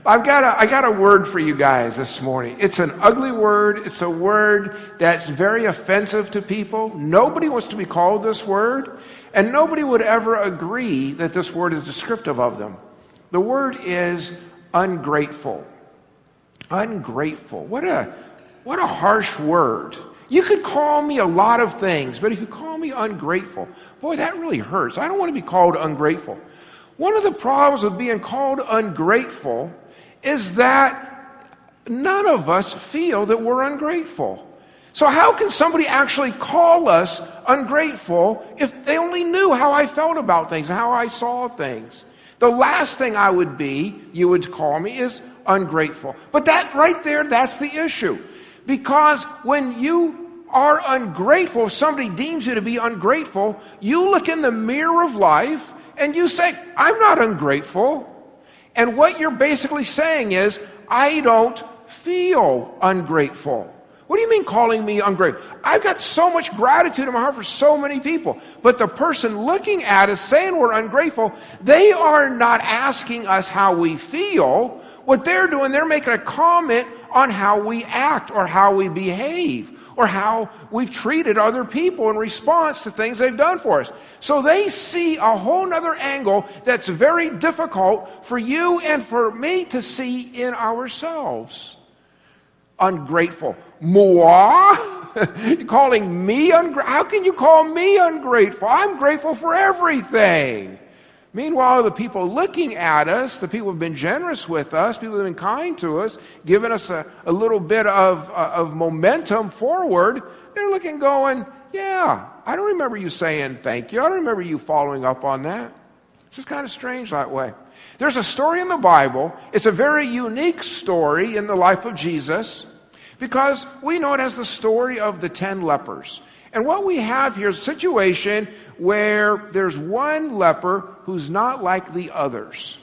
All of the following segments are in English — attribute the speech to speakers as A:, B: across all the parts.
A: I got a word for you guys this morning. It's an ugly word. It's a word that's very offensive to people. Nobody wants to be called this word, and nobody would ever agree that this word is descriptive of them. The word is ungrateful. Ungrateful. What a harsh word. You could call me a lot of things, but if you call me ungrateful, boy, that really hurts. I don't want to be called ungrateful. One of the problems of being called ungrateful is that none of us feel that we're ungrateful. So how can somebody actually call us ungrateful if they only knew how I felt about things, how I saw things? The last thing I would be, you would call me, is ungrateful. But that right there, that's the issue. Because when you are ungrateful, if somebody deems you to be ungrateful, you look in the mirror of life and you say, I'm not ungrateful. And what you're basically saying is, I don't feel ungrateful. What do you mean calling me ungrateful? I've got so much gratitude in my heart for so many people. But the person looking at us saying we're ungrateful, they are not asking us how we feel. What they're doing, they're making a comment on how we act or how we behave or how we've treated other people in response to things they've done for us. So they see a whole nother angle that's very difficult for you and for me to see in ourselves. Ungrateful. Moi? You're calling me ungrateful? How can you call me ungrateful? I'm grateful for everything. Meanwhile, the people looking at us, the people who have been generous with us, people who have been kind to us, giving us a little bit of momentum forward, they're looking going, yeah, I don't remember you saying thank you. I don't remember you following up on that. It's just kind of strange that way. There's a story in the Bible. It's a very unique story in the life of Jesus because we know it as the story of the 10 lepers. And what we have here is a situation where there's one leper who's not like the others.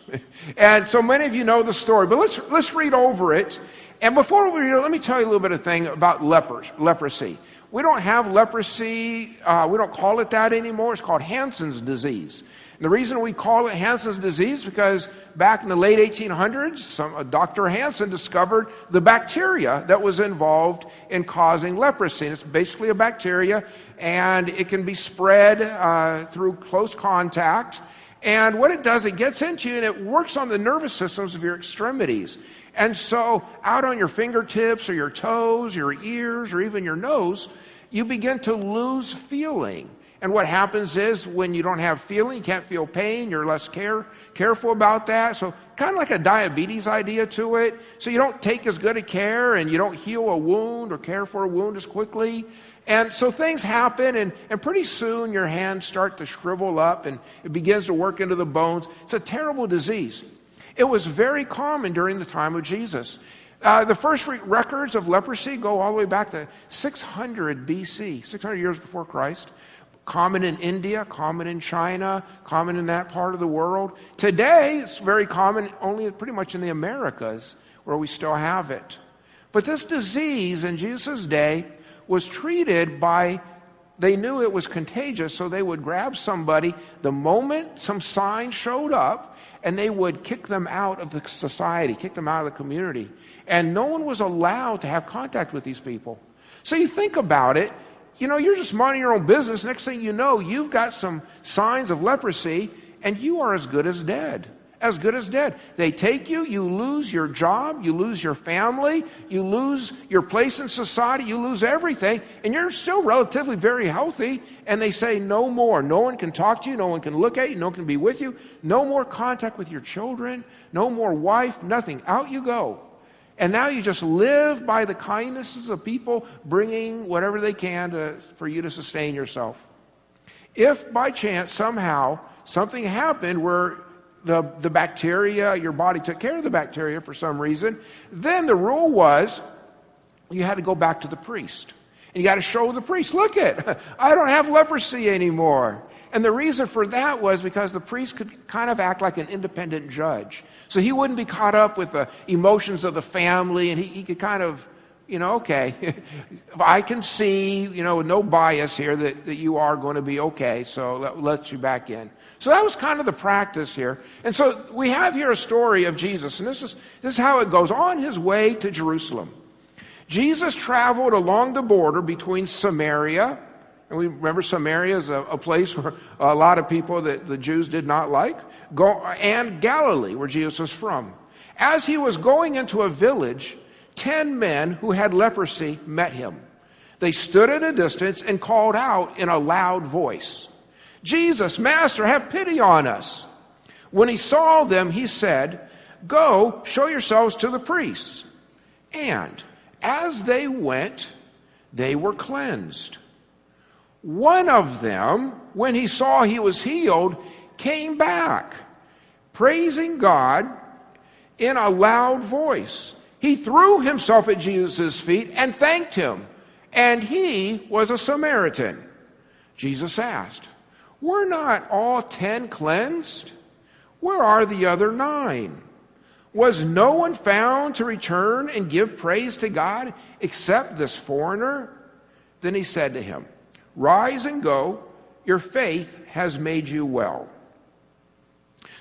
A: And so many of you know the story, but let's read over it. And before we read it, let me tell you a little bit of thing about leprosy. We don't have leprosy, we don't call it that anymore. It's called Hansen's disease. And the reason we call it Hansen's disease is because back in the late 1800s, Dr. Hansen discovered the bacteria that was involved in causing leprosy. And it's basically a bacteria, and it can be spread through close contact. And what it does, it gets into you, and it works on the nervous systems of your extremities. And so out on your fingertips or your toes, your ears, or even your nose, you begin to lose feeling. And what happens is when you don't have feeling, you can't feel pain, you're less careful about that. So kind of like a diabetes idea to it. So you don't take as good a care and you don't heal a wound or care for a wound as quickly. And so things happen and pretty soon your hands start to shrivel up and it begins to work into the bones. It's a terrible disease. It was very common during the time of Jesus. The first records of leprosy go all the way back to 600 BC, 600 years before Christ. Common in India, common in China, common in that part of the world. Today, it's very common only pretty much in the Americas where we still have it. But this disease in Jesus' day was treated by, they knew it was contagious, so they would grab somebody the moment some sign showed up, and they would kick them out of the society, kick them out of the community. And no one was allowed to have contact with these people. So you think about it, you know, you're just minding your own business. Next thing you know, you've got some signs of leprosy, and you are as good as dead. As good as dead. They take you, you lose your job, you lose your family, you lose your place in society, you lose everything, and you're still relatively very healthy, and they say no more. No one can talk to you, no one can look at you, no one can be with you, no more contact with your children, no more wife, nothing. Out you go. And now you just live by the kindnesses of people bringing whatever they can for you to sustain yourself. If by chance somehow something happened where the bacteria, your body took care of the bacteria for some reason, then the rule was you had to go back to the priest. And you got to show the priest, look it, I don't have leprosy anymore. And the reason for that was because the priest could kind of act like an independent judge. So he wouldn't be caught up with the emotions of the family, and he could kind of okay, I can see, with no bias here that you are going to be okay, so let you back in. So that was kind of the practice here. And so we have here a story of Jesus, and this is how it goes. On his way to Jerusalem, Jesus traveled along the border between Samaria, and we remember Samaria is a place where a lot of people that the Jews did not like, and Galilee, where Jesus was from. As he was going into a village, 10 men who had leprosy met him. They stood at a distance and called out in a loud voice, "Jesus, Master, have pity on us." When he saw them, he said, "Go, show yourselves to the priests." And as they went, they were cleansed. One of them, when he saw he was healed, came back, praising God in a loud voice. He threw himself at Jesus' feet and thanked him. And he was a Samaritan. Jesus asked, "Were not all 10 cleansed? Where are the other 9? Was no one found to return and give praise to God except this foreigner?" Then he said to him, "Rise and go. Your faith has made you well."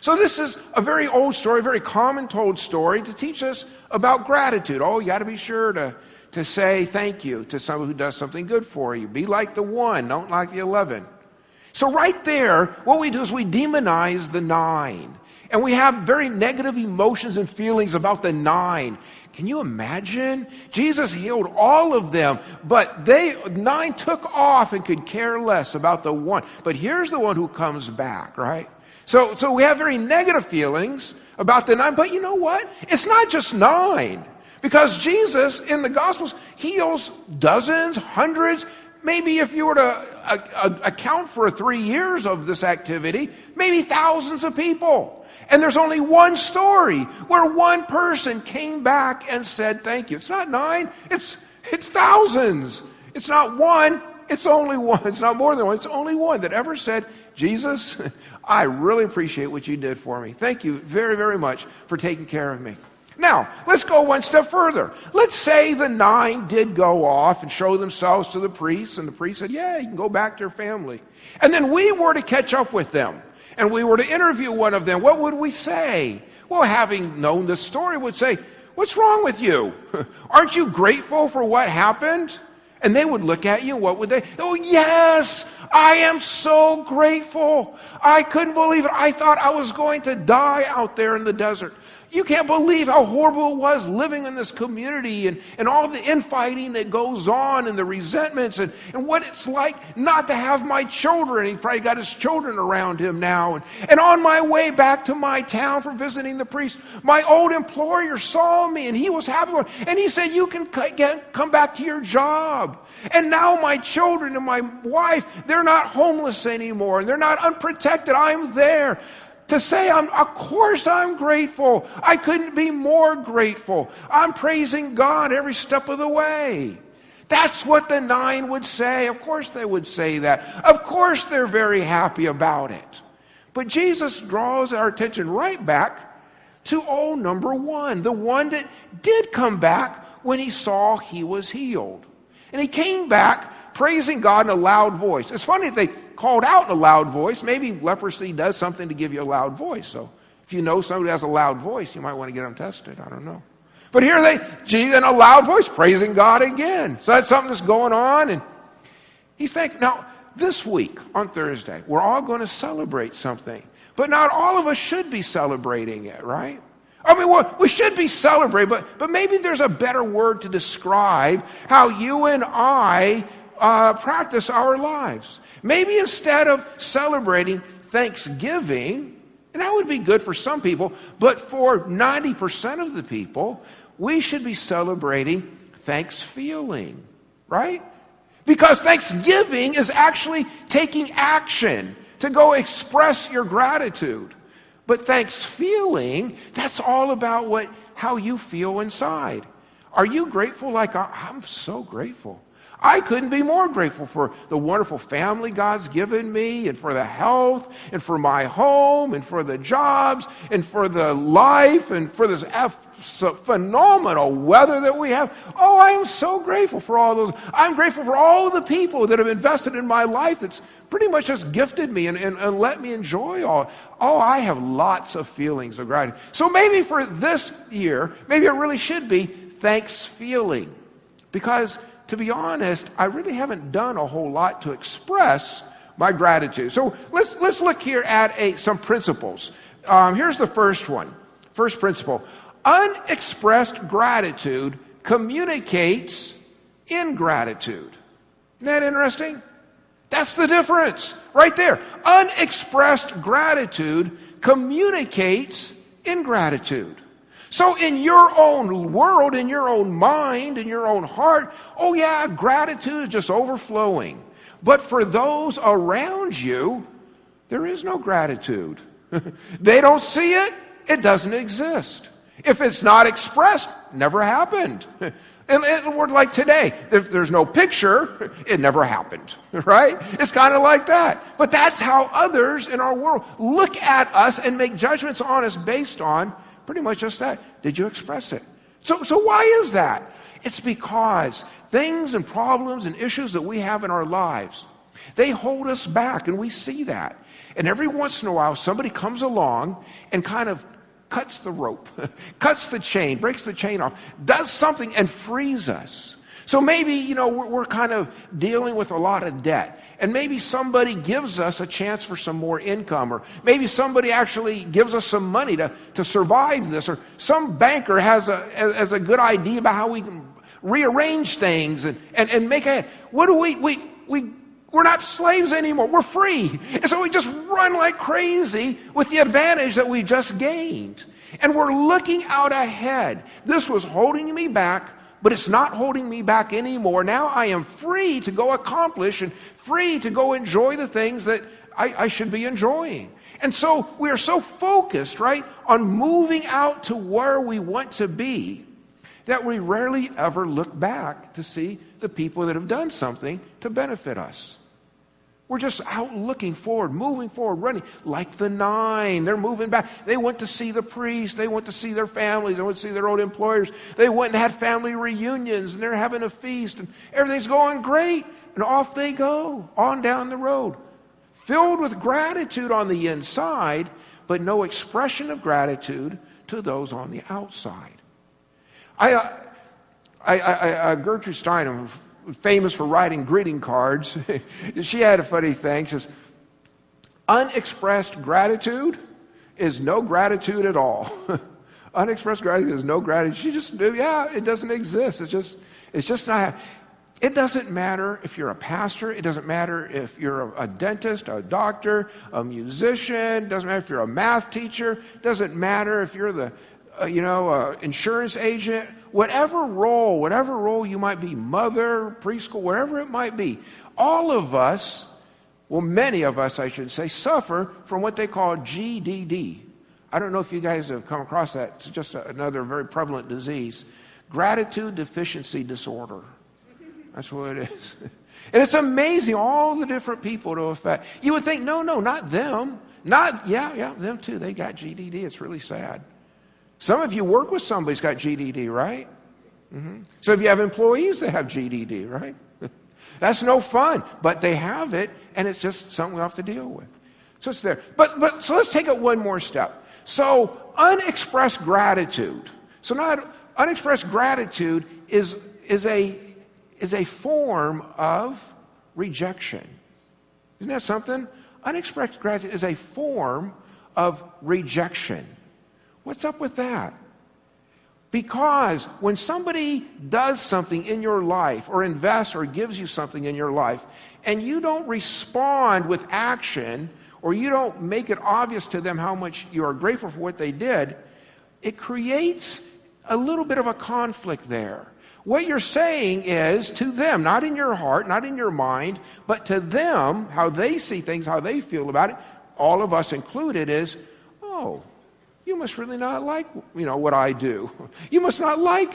A: So this is a very old story, very common told story to teach us about gratitude. Oh, you got to be sure to say thank you to someone who does something good for you. Be like the 1, don't like the 11. So right there, what we do is we demonize the 9. And we have very negative emotions and feelings about the 9. Can you imagine? Jesus healed all of them, but 9 took off and could care less about the 1. But here's the one who comes back, right? So we have very negative feelings about the 9, but you know what? It's not just 9. Because Jesus in the Gospels heals dozens, hundreds, maybe if you were to account for 3 years of this activity, maybe thousands of people. And there's only one story where one person came back and said thank you. It's not 9, it's thousands. It's not 1, it's only 1. It's not more than 1, it's only 1 that ever said, "Jesus, I really appreciate what you did for me. Thank you very, very much for taking care of me." Now, let's go one step further. Let's say the 9 did go off and show themselves to the priests, and the priest said, "Yeah, you can go back to your family." And then we were to catch up with them, and we were to interview one of them. What would we say? Well, having known this story, would say, "What's wrong with you? Aren't you grateful for what happened?" And they would look at you, and what would they? "Oh, yes, I am so grateful. I couldn't believe it. I thought I was going to die out there in the desert. You can't believe how horrible it was living in this community and all the infighting that goes on and the resentments and what it's like not to have my children." He probably got his children around him now. And on my way back to my town for visiting the priest, my old employer saw me and he was happy. And he said, "You can come back to your job." And now my children and my wife, they're not homeless anymore and they're not unprotected. I'm there. To say, of course I'm grateful. I couldn't be more grateful. I'm praising God every step of the way. That's what the 9 would say. Of course they would say that. Of course they're very happy about it. But Jesus draws our attention right back to old number 1, the one that did come back when he saw he was healed. And he came back praising God in a loud voice. It's funny that they called out in a loud voice. Maybe leprosy does something to give you a loud voice. So if you know somebody who has a loud voice, you might want to get them tested. I don't know. But here in a loud voice, praising God again. So that's something that's going on. And he's thankful. Now, this week on Thursday, we're all going to celebrate something. But not all of us should be celebrating it, right? I mean, we should be celebrating, but maybe there's a better word to describe how you and I practice our lives. Maybe instead of celebrating Thanksgiving, and that would be good for some people, but for 90% of the people, we should be celebrating thanks-feeling, right? Because Thanksgiving is actually taking action to go express your gratitude. But thanks-feeling, that's all about how you feel inside. Are you grateful? Like, I'm so grateful. I couldn't be more grateful for the wonderful family God's given me, and for the health, and for my home, and for the jobs, and for the life, and for this phenomenal weather that we have. Oh, I am so grateful for all those. I'm grateful for all the people that have invested in my life that's pretty much just gifted me and let me enjoy all. Oh, I have lots of feelings of gratitude. So maybe for this year, maybe it really should be thanks feeling. Because to be honest, I really haven't done a whole lot to express my gratitude. So let's look here at some principles. Here's the first one. First principle. Unexpressed gratitude communicates ingratitude. Isn't that interesting? That's the difference right there. Unexpressed gratitude communicates ingratitude. So in your own world, in your own mind, in your own heart, oh yeah, gratitude is just overflowing. But for those around you, there is no gratitude. They don't see it, it doesn't exist. If it's not expressed, never happened. In a word like today, if there's no picture, it never happened, right? It's kind of like that. But that's how others in our world look at us and make judgments on us based on pretty much just that. Did you express it? So why is that? It's because things and problems and issues that we have in our lives, they hold us back, and we see that. And every once in a while, somebody comes along and kind of cuts the rope, cuts the chain, breaks the chain off, does something and frees us. So maybe, we're kind of dealing with a lot of debt, and maybe somebody gives us a chance for some more income, or maybe somebody actually gives us some money to survive this, or some banker has a good idea about how we can rearrange things and make what do we're not slaves anymore. We're free. And so we just run like crazy with the advantage that we just gained. And we're looking out ahead. This was holding me back, but it's not holding me back anymore. Now I am free to go accomplish and free to go enjoy the things that I should be enjoying. And so we are so focused, right, on moving out to where we want to be that we rarely ever look back to see the people that have done something to benefit us. We're just out looking forward, moving forward, running like the 9. They're moving back. They went to see the priest. They went to see their families. They went to see their old employers. They went and had family reunions, and they're having a feast, and everything's going great. And off they go, on down the road, filled with gratitude on the inside, but no expression of gratitude to those on the outside. Gertrude Steinem, famous for writing greeting cards, she had a funny thing. She says, unexpressed gratitude is no gratitude at all. Unexpressed gratitude is no gratitude. It doesn't exist. It's just not. It doesn't matter if you're a pastor. It doesn't matter if you're a dentist, a doctor, a musician. It doesn't matter if you're a math teacher. It doesn't matter if you're the insurance agent, whatever role you might be, mother, preschool, wherever it might be, all of us, well, many of us, I should say, suffer from what they call GDD. I don't know if you guys have come across that. It's just another very prevalent disease. Gratitude deficiency disorder. That's what it is. And it's amazing all the different people to affect. You would think, no, not them. Them too. They got GDD. It's really sad. Some of you work with somebody who's got GDD, right? Mm-hmm. So if you have employees that have GDD, right? That's no fun, but they have it, and it's just something we have to deal with. So it's there. But so let's take it one more step. So unexpressed gratitude. So not unexpressed gratitude is a form of rejection. Isn't that something? Unexpressed gratitude is a form of rejection. What's up with that? Because when somebody does something in your life or invests or gives you something in your life and you don't respond with action or you don't make it obvious to them how much you are grateful for what they did, it creates a little bit of a conflict there. What you're saying is to them, not in your heart, not in your mind, but to them, how they see things, how they feel about it, all of us included, is, oh, you must really not like, what I do. You must not like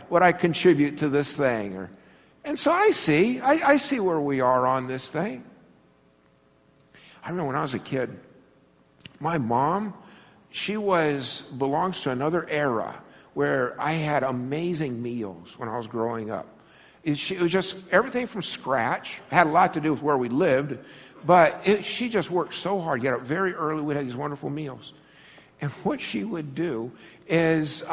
A: what I contribute to this thing. Or, And so I see where we are on this thing. I remember when I was a kid, my mom, she belongs to another era where I had amazing meals when I was growing up. It was just everything from scratch. It had a lot to do with where we lived, but she just worked so hard. Get up very early. We'd have these wonderful meals. And what she would do is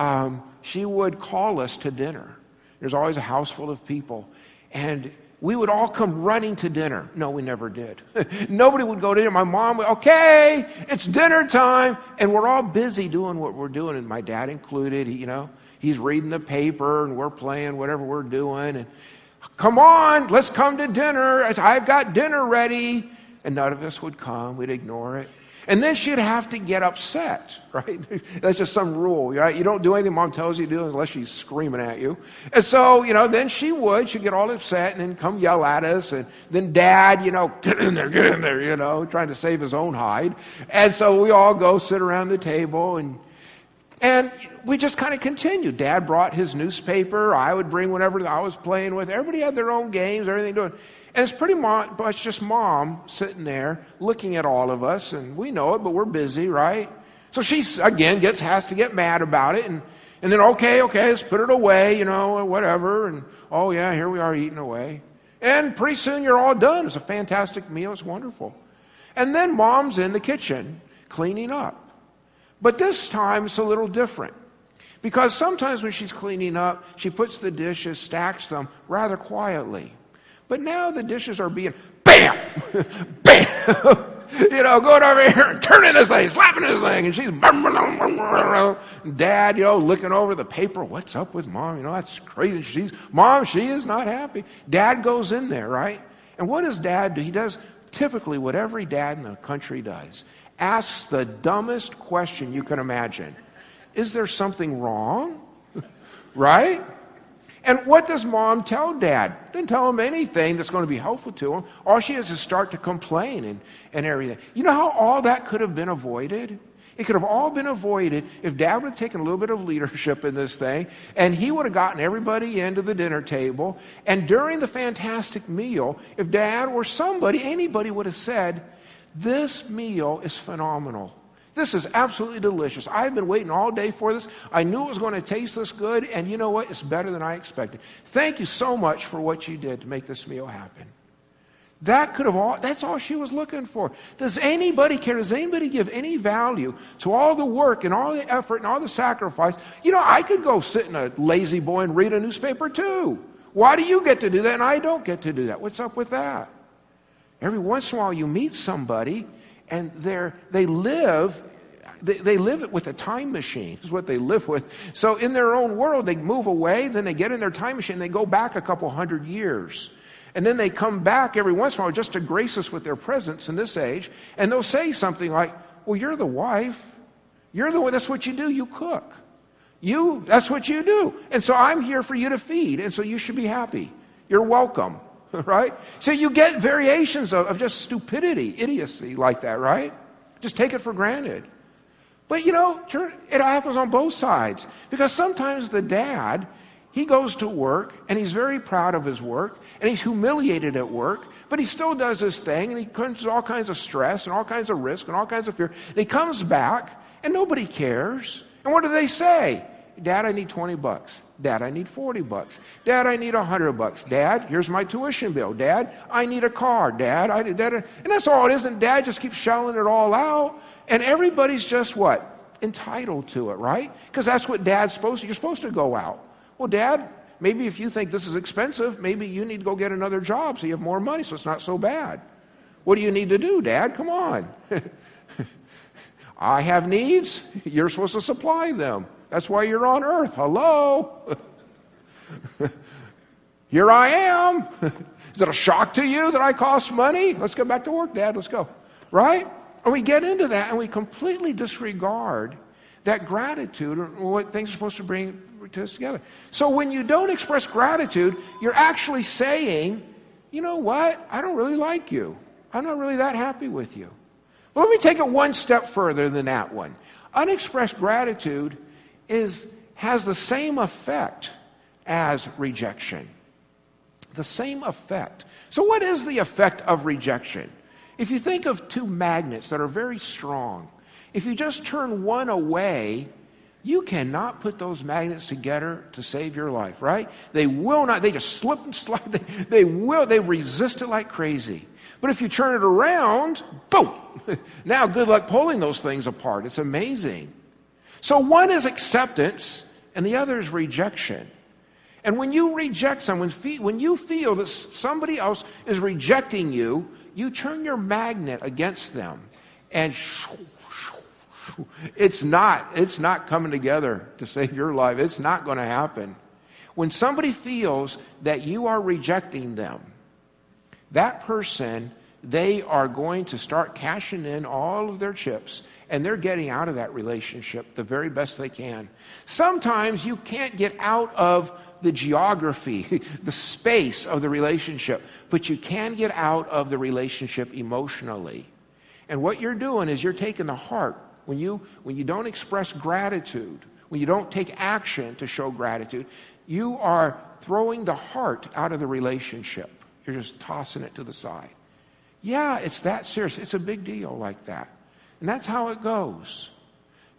A: she would call us to dinner. There's always a house full of people. And we would all come running to dinner. No, we never did. Nobody would go to dinner. My mom would, okay, it's dinner time. And we're all busy doing what we're doing. And my dad included, he's reading the paper and we're playing whatever we're doing. And come on, let's come to dinner. I've got dinner ready. And none of us would come. We'd ignore it. And then she'd have to get upset, right? That's just some rule, right? You don't do anything Mom tells you to do unless she's screaming at you. And so, then she'd get all upset and then come yell at us. And then Dad, get in there, trying to save his own hide. And so we all go sit around the table and we just kind of continued. Dad brought his newspaper. I would bring whatever I was playing with. Everybody had their own games, everything doing. And it's pretty much just Mom sitting there looking at all of us, and we know it, but we're busy, right? So she, again, has to get mad about it, and then, okay, let's put it away, or whatever, and oh yeah, here we are eating away. And pretty soon you're all done. It's a fantastic meal. It's wonderful. And then Mom's in the kitchen cleaning up. But this time it's a little different. Because sometimes when she's cleaning up, she puts the dishes, stacks them rather quietly. But now the dishes are being bam, bam, going over here and turning this thing, slapping this thing, and she's Dad, looking over the paper. What's up with Mom? That's crazy. She is not happy. Dad goes in there, right? And what does Dad do? He does typically what every dad in the country does. Asks the dumbest question you can imagine. Is there something wrong? Right? And what does Mom tell Dad? Doesn't tell him anything that's going to be helpful to him. All she does is start to complain and everything. You know how all that could have been avoided? It could have all been avoided if Dad would have taken a little bit of leadership in this thing, and he would have gotten everybody into the dinner table. And during the fantastic meal, if Dad or anybody would have said, "This meal is phenomenal. This is absolutely delicious. I've been waiting all day for this. I knew it was going to taste this good, and you know what? It's better than I expected. Thank you so much for what you did to make this meal happen." That's all she was looking for. Does anybody care? Does anybody give any value to all the work and all the effort and all the sacrifice? I could go sit in a lazy boy and read a newspaper too. Why do you get to do that and I don't get to do that? What's up with that? Every once in a while you meet somebody and they live it with a time machine, is what they live with. So in their own world, they move away, then they get in their time machine, they go back a couple hundred years. And then they come back every once in a while just to grace us with their presence in this age. And they'll say something like, "Well, you're the wife. You're the one, that's what you do, you cook. That's what you do. And so I'm here for you to feed, and so you should be happy. You're welcome." Right? So you get variations of just stupidity, idiocy like that, right? Just take it for granted. But it happens on both sides. Because sometimes the dad, he goes to work and he's very proud of his work and he's humiliated at work, but he still does his thing and he comes to all kinds of stress and all kinds of risk and all kinds of fear. And he comes back and nobody cares. And what do they say? "Dad, I need $20. Dad, I need $40. Dad, I need $100. Dad, here's my tuition bill. Dad, I need a car. Dad, and that's all it is. And Dad just keeps shelling it all out. And everybody's just what? Entitled to it, right? Because that's what Dad's supposed to. You're supposed to go out. Well, Dad, maybe if you think this is expensive, maybe you need to go get another job so you have more money so it's not so bad. What do you need to do, Dad? Come on. I have needs. You're supposed to supply them. That's why you're on earth. Hello? Here I am. Is it a shock to you that I cost money? Let's get back to work, Dad. Let's go. Right? And we get into that and we completely disregard that gratitude or what things are supposed to bring to us together. So when you don't express gratitude, you're actually saying, "You know what? I don't really like you. I'm not really that happy with you." But let me take it one step further than that one. Unexpressed gratitude has the same effect as rejection. The same effect. So what is the effect of rejection? If you think of two magnets that are very strong, if you just turn one away, you cannot put those magnets together to save your life, right? They will not. They just slip and slide. They resist it like crazy. But if you turn it around, boom! Now good luck pulling those things apart. It's amazing. So one is acceptance and the other is rejection. And when you reject someone, when you feel that somebody else is rejecting you, you turn your magnet against them. And it's not coming together to save your life. It's not going to happen. When somebody feels that you are rejecting them, that person, they are going to start cashing in all of their chips, and they're getting out of that relationship the very best they can. Sometimes you can't get out of the geography, the space of the relationship, but you can get out of the relationship emotionally. And what you're doing is you're taking the heart. When you don't express gratitude, when you don't take action to show gratitude, you are throwing the heart out of the relationship. You're just tossing it to the side. Yeah, it's that serious. It's a big deal like that. And that's how it goes.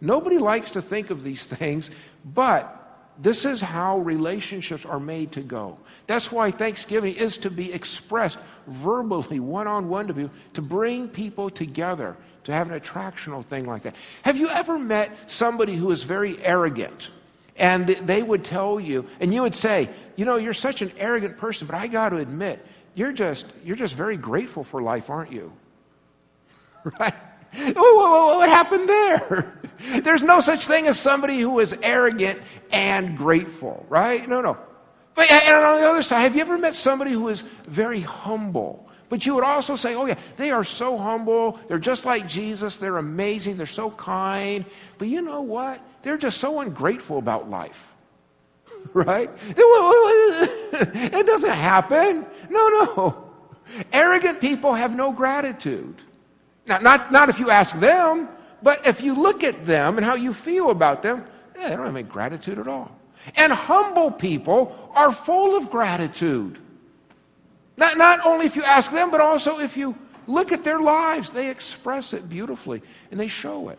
A: Nobody likes to think of these things, but this is how relationships are made to go. That's why Thanksgiving is to be expressed verbally, one-on-one, to bring people together, to have an attractional thing like that. Have you ever met somebody who is very arrogant? And they would tell you, and you would say, you know, you're such an arrogant person, but I got to admit, you're just very grateful for life, aren't you? Right? What happened there? There's no such thing as somebody who is arrogant and grateful, right? No. But and on the other side, have you ever met somebody who is very humble? But you would also say, oh yeah, they are so humble. They're just like Jesus. They're amazing. They're so kind. But you know what? They're just so ungrateful about life. Right? It doesn't happen. No. Arrogant people have no gratitude. Now, not if you ask them, but if you look at them and how you feel about them, they don't have any gratitude at all. And humble people are full of gratitude. Not only if you ask them, but also if you look at their lives, they express it beautifully and they show it.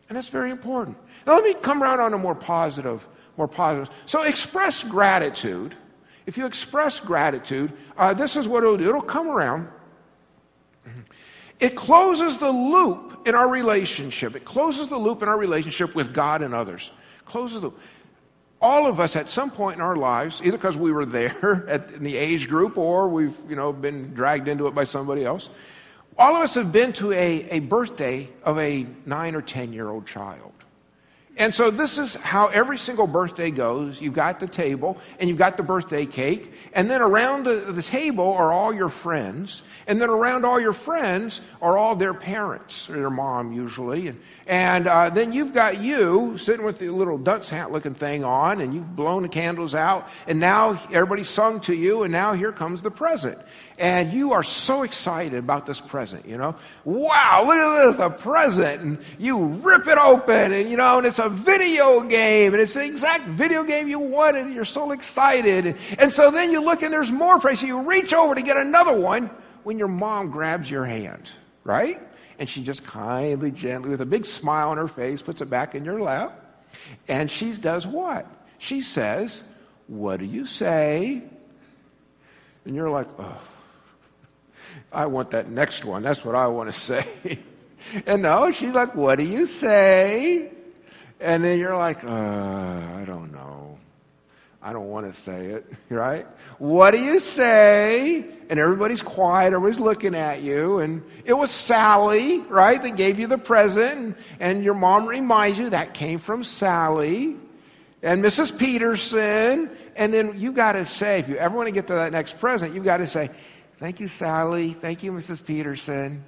A: And that's very important. Now let me come around on a more positive. So express gratitude. If you express gratitude, this is what it'll do. It'll come around. It closes the loop in our relationship. It closes the loop in our relationship with God and others. Closes the loop. All of us at some point in our lives, either because we were there in the age group or we've been dragged into it by somebody else, all of us have been to a birthday of a 9 or 10-year-old child. And so this is how every single birthday goes. You've got the table, and you've got the birthday cake, and then around the table are all your friends, and then around all your friends are all their parents, or their mom usually, and then you've got you sitting with the little dunce hat looking thing on, and you've blown the candles out, and now everybody's sung to you, and now here comes the present. And you are so excited about this present, Wow, look at this, a present. And you rip it open, and and it's a video game, and it's the exact video game you wanted, and you're so excited. And so then you look, and there's more praise. So you reach over to get another one when your mom grabs your hand, right? And she just kindly, gently, with a big smile on her face, puts it back in your lap. And she does what? She says, "What do you say?" And you're like, "Oh, I want that next one. That's what I want to say." And no, she's like, "What do you say?" And then you're like, I don't know. I don't want to say it, right? "What do you say?" And everybody's quiet, everybody's looking at you. And it was Sally, right, that gave you the present. And your mom reminds you that came from Sally. And Mrs. Peterson. And then you got to say, if you ever want to get to that next present, you got to say, "Thank you, Sally. Thank you, Mrs. Peterson."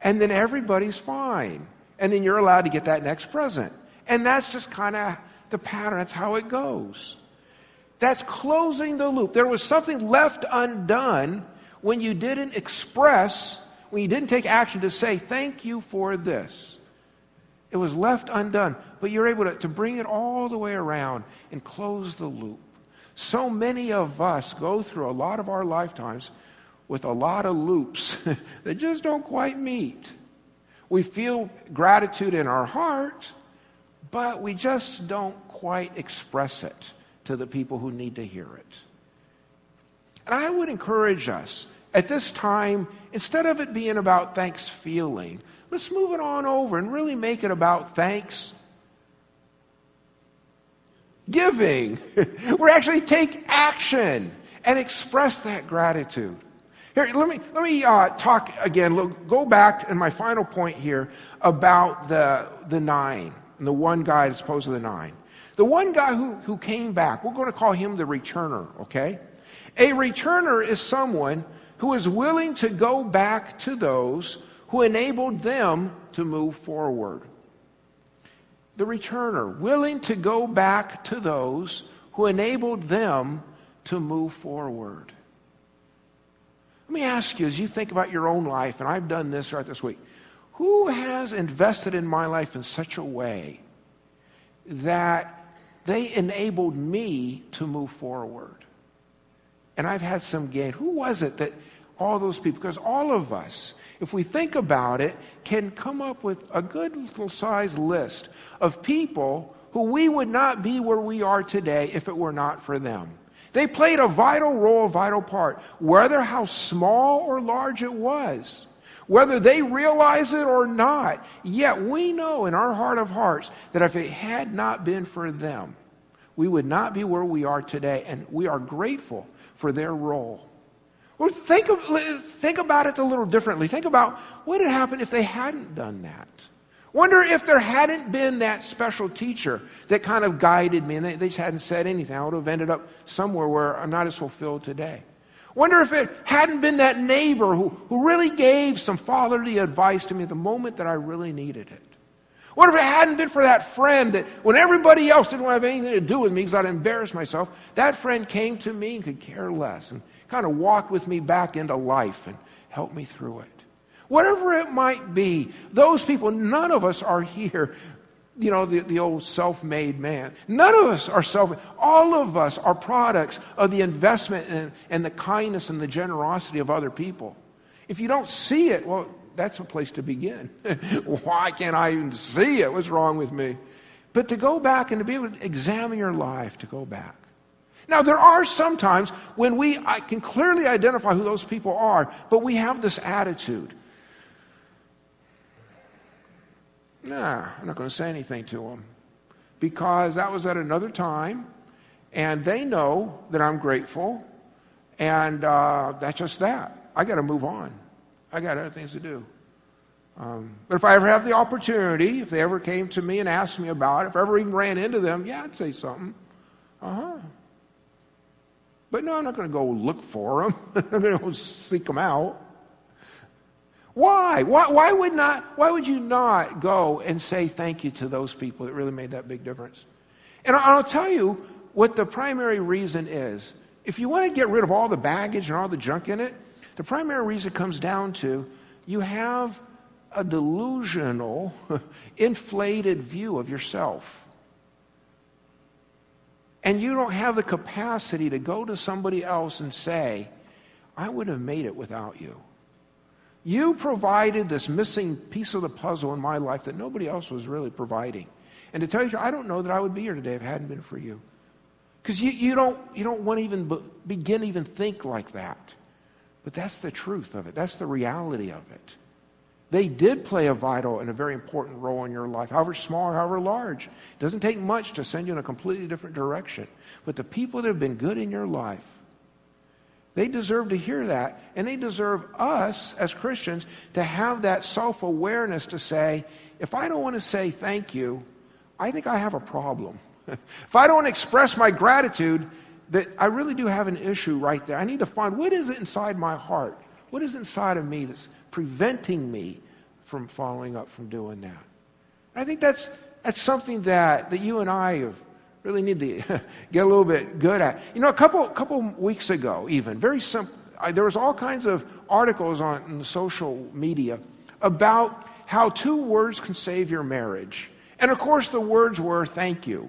A: And then everybody's fine. And then you're allowed to get that next present. And that's just kind of the pattern. That's how it goes. That's closing the loop. There was something left undone when you didn't express, when you didn't take action to say, "Thank you for this." It was left undone. But you're able to bring it all the way around and close the loop. So many of us go through a lot of our lifetimes with a lot of loops that just don't quite meet. We feel gratitude in our heart, but we just don't quite express it to the people who need to hear it. And I would encourage us at this time, instead of it being about thanks feeling, let's move it on over and really make it about thanks giving. We're actually take action and express that gratitude. Here, let me talk again. Go back in my final point here about the 9, and the one guy as opposed to the 9. The one guy who came back, we're going to call him the returner, okay? A returner is someone who is willing to go back to those who enabled them to move forward. The returner, willing to go back to those who enabled them to move forward. Let me ask you, as you think about your own life, and I've done this right this week, who has invested in my life in such a way that they enabled me to move forward? And I've had some gain. Who was it that all those people, because all of us, if we think about it, can come up with a good full-size list of people who we would not be where we are today if it were not for them. They played a vital role, a vital part, whether how small or large it was, whether they realize it or not. Yet we know in our heart of hearts that if it had not been for them, we would not be where we are today, and we are grateful for their role. Well, think about it a little differently. Think about what had happened if they hadn't done that. Wonder if there hadn't been that special teacher that kind of guided me and they just hadn't said anything. I would have ended up somewhere where I'm not as fulfilled today. Wonder if it hadn't been that neighbor who really gave some fatherly advice to me at the moment that I really needed it. What if it hadn't been for that friend that when everybody else didn't want to have anything to do with me because I'd embarrassed myself, that friend came to me and could care less and kind of walked with me back into life and helped me through it. Whatever it might be, those people, none of us are here, you know, the old self-made man. None of us are all of us are products of the investment and the kindness and the generosity of other people. If you don't see it, well, that's a place to begin. Why can't I even see it? What's wrong with me? But to go back and to be able to examine your life, to go back. Now, there are some times when I can clearly identify who those people are, but we have this attitude. Nah, I'm not going to say anything to them because that was at another time, and they know that I'm grateful, and that's just that. I got to move on. I got other things to do. But if I ever have the opportunity, if they ever came to me and asked me about it, if I ever even ran into them, yeah, I'd say something. But no, I'm not going to go look for them. I'm going to go seek them out. Why? Why would you not go and say thank you to those people that really made that big difference? And I'll tell you what the primary reason is. If you want to get rid of all the baggage and all the junk in it, the primary reason comes down to you have a delusional, inflated view of yourself. And you don't have the capacity to go to somebody else and say, I wouldn't have made it without you. You provided this missing piece of the puzzle in my life that nobody else was really providing. And to tell you the truth, I don't know that I would be here today if it hadn't been for you. Because you don't want to even begin to even think like that. But that's the truth of it. That's the reality of it. They did play a vital and a very important role in your life, however small or however large. It doesn't take much to send you in a completely different direction. But the people that have been good in your life, they deserve to hear that, and they deserve us as Christians to have that self-awareness to say, if I don't want to say thank you, I think I have a problem. If I don't express my gratitude, that I really do have an issue right there. I need to find what is it inside my heart? What is inside of me that's preventing me from following up, from doing that? I think that's something that you and I have really need to get a little bit good at. You know, a couple weeks ago, even very simple, there was all kinds of articles on social media about how 2 words can save your marriage. And of course, the words were, thank you.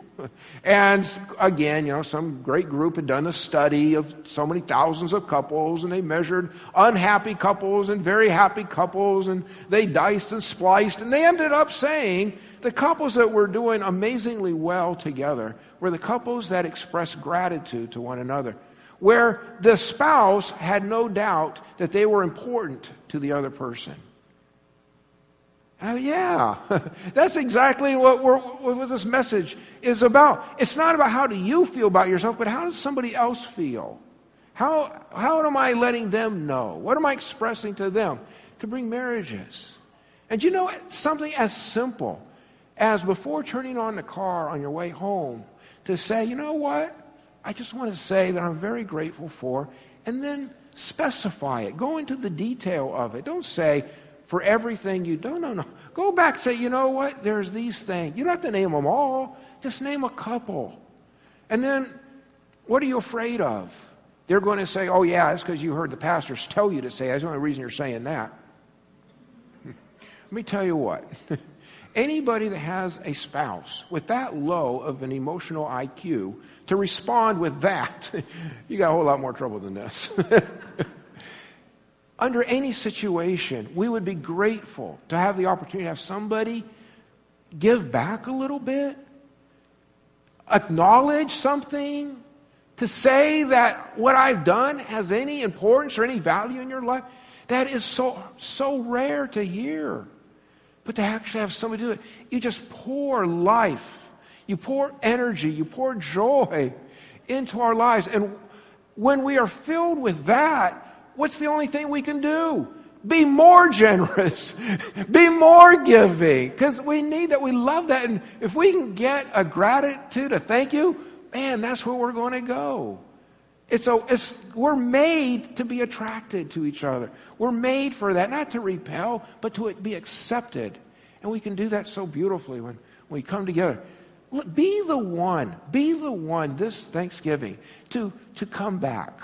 A: And again, some great group had done a study of so many thousands of couples, and they measured unhappy couples and very happy couples, and they diced and spliced, and they ended up saying the couples that were doing amazingly well together were the couples that expressed gratitude to one another, where the spouse had no doubt that they were important to the other person. Yeah, that's exactly what this message is about. It's not about how do you feel about yourself, but how does somebody else feel? How am I letting them know? What am I expressing to them to bring marriages? And something as simple as before turning on the car on your way home to say, you know what? I just want to say that I'm very grateful for, and then specify it. Go into the detail of it. Don't say, for everything you do. No. Go back and say, you know what? There's these things. You don't have to name them all. Just name a couple. And then, what are you afraid of? They're going to say, oh yeah, it's because you heard the pastors tell you to say it. That's the only reason you're saying that. Let me tell you what. Anybody that has a spouse with that low of an emotional IQ to respond with that, you got a whole lot more trouble than this. Under any situation, we would be grateful to have the opportunity to have somebody give back a little bit, acknowledge something, to say that what I've done has any importance or any value in your life. That is so rare to hear. But to actually have somebody do it, you just pour life, you pour energy, you pour joy into our lives. And when we are filled with that, what's the only thing we can do? Be more generous. Be more giving. Because we need that. We love that. And if we can get a gratitude, a thank you, man, that's where we're going to go. We're made to be attracted to each other. We're made for that. Not to repel, but to be accepted. And we can do that so beautifully when we come together. Be the one this Thanksgiving to come back.